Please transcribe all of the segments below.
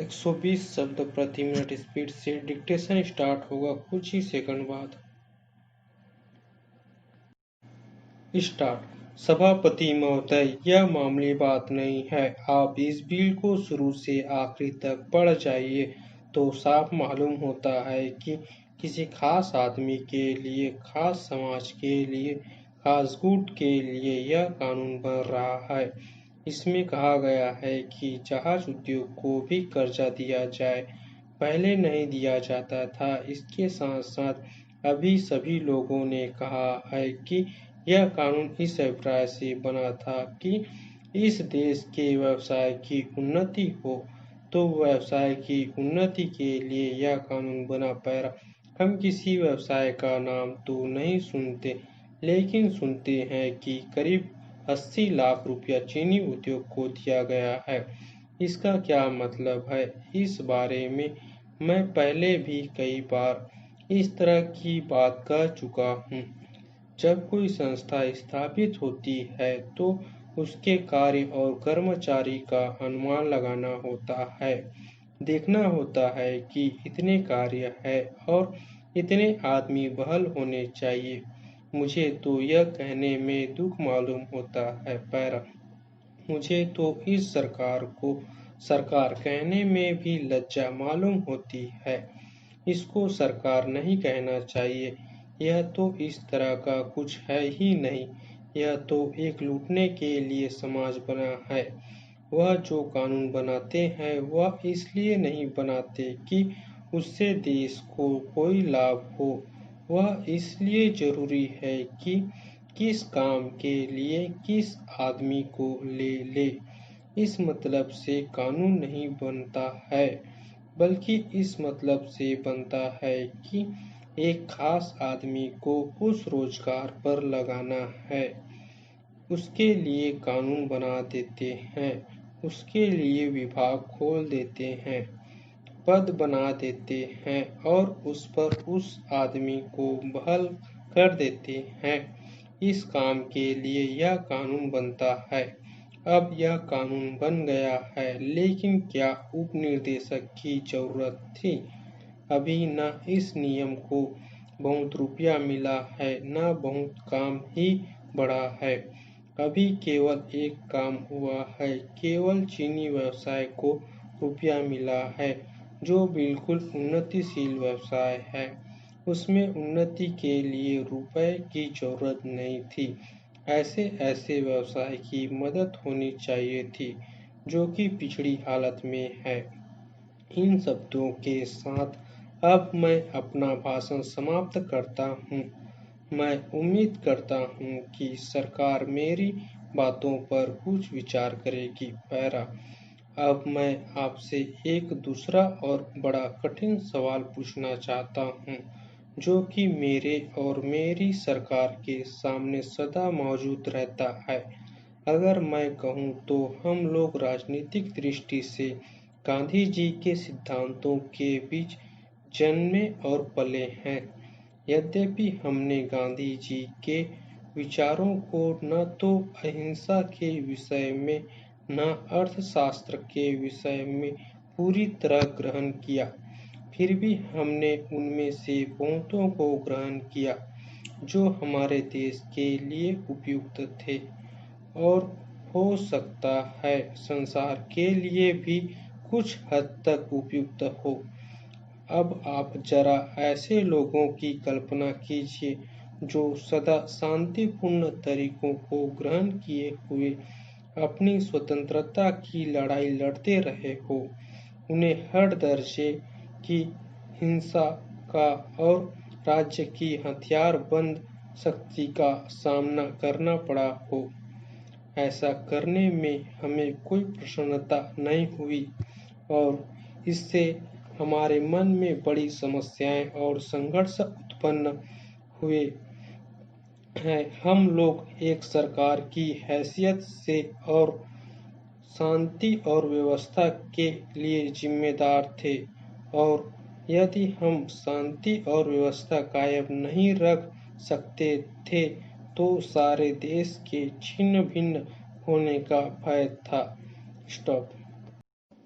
120 शब्द प्रति minute speed से डिक्टेशन स्टार्ट होगा कुछ ही सेकंड बाद। स्टार्ट। सभापति महोदय, यह मामूली बात नहीं है। आप इस बिल को शुरू से आखिरी तक पढ़ जाइए तो साफ मालूम होता है कि किसी खास आदमी के लिए, खास समाज के लिए, खास गुट के लिए यह कानून बन रहा है। इसमें कहा गया है कि जहाज उद्योग को भी कर्जा दिया जाए। पहले नहीं दिया जाता था। इसके साथ साथ अभी सभी लोगों ने कहा है कि यह कानून इस अभिप्राय से बना था कि इस देश के व्यवसाय की उन्नति हो। तो व्यवसाय की उन्नति के लिए यह कानून बना। पैरा। हम किसी व्यवसाय का नाम तो नहीं सुनते, लेकिन सुनते हैं कि करीब 80 लाख रुपया चीनी उद्योग को दिया गया है। इसका क्या मतलब है? इस बारे में मैं पहले भी कई बार इस तरह की बात कह चुका हूँ। जब कोई संस्था स्थापित होती है तो उसके कार्य और कर्मचारी का अनुमान लगाना होता है। देखना होता है कि इतने कार्य है और इतने आदमी बहाल होने चाहिए। मुझे तो यह कहने में दुख मालूम होता है। पैरा। मुझे तो इस सरकार को सरकार कहने में भी लज्जा मालूम होती है। इसको सरकार नहीं कहना चाहिए। यह तो इस तरह का कुछ है ही नहीं। यह तो एक लूटने के लिए समाज बना है। वह जो कानून बनाते हैं वह इसलिए नहीं बनाते कि उससे देश को कोई लाभ हो। वह इसलिए जरूरी है कि किस काम के लिए किस आदमी को ले। इस मतलब से कानून नहीं बनता है, बल्कि इस मतलब से बनता है कि एक खास आदमी को उस रोजगार पर लगाना है। उसके लिए कानून बना देते हैं, उसके लिए विभाग खोल देते हैं, पद बना देते हैं और उस पर उस आदमी को बहाल कर देते हैं। इस काम के लिए यह कानून बनता है। अब यह कानून बन गया है, लेकिन क्या उपनिदेशक की जरूरत थी? अभी न इस नियम को बहुत रुपया मिला है, न बहुत काम ही बढ़ा है। अभी केवल एक काम हुआ है। केवल चीनी व्यवसाय को रुपया मिला है, जो बिल्कुल उन्नतिशील व्यवसाय है। उसमें उन्नति के लिए रुपए की जरूरत नहीं थी। ऐसे ऐसे व्यवसाय की मदद होनी चाहिए थी जो कि पिछड़ी हालत में है। इन शब्दों के साथ अब मैं अपना भाषण समाप्त करता हूँ। मैं उम्मीद करता हूँ कि सरकार मेरी बातों पर कुछ विचार करेगी। पैरा। अब मैं आपसे एक दूसरा और बड़ा कठिन सवाल पूछना चाहता हूँ, जो कि मेरे और मेरी सरकार के सामने सदा मौजूद रहता है। अगर मैं कहूँ तो हम लोग राजनीतिक दृष्टि से गांधी जी के सिद्धांतों के बीच जन्मे और पले हैं। यद्यपि हमने गांधी जी के विचारों को न तो अहिंसा के विषय में न अर्थशास्त्र के विषय में पूरी तरह ग्रहण किया, फिर भी हमने उनमें से बहुतों को ग्रहण किया जो हमारे देश के लिए उपयुक्त थे और हो सकता है संसार के लिए भी कुछ हद तक उपयुक्त हो। अब आप जरा ऐसे लोगों की कल्पना कीजिए जो सदा शांतिपूर्ण तरीकों को ग्रहण किए हुए अपनी स्वतंत्रता की लड़ाई लड़ते रहे हो। उन्हें हर दर्जे की हिंसा का और राज्य की हथियारबंद शक्ति का सामना करना पड़ा हो। ऐसा करने में हमें कोई प्रसन्नता नहीं हुई और इससे हमारे मन में बड़ी समस्याएं और संघर्ष उत्पन्न हुए हैं। हम लोग एक सरकार की हैसियत से और शांति और व्यवस्था के लिए जिम्मेदार थे, और यदि हम शांति और व्यवस्था कायम नहीं रख सकते थे तो सारे देश के छिन्न भिन्न होने का भय था। स्टॉप।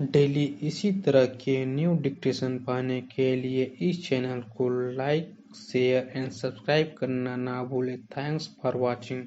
डेली इसी तरह के न्यू डिक्टेशन पाने के लिए इस चैनल को लाइक शेयर एंड सब्सक्राइब करना ना भूलें। Thanks for watching.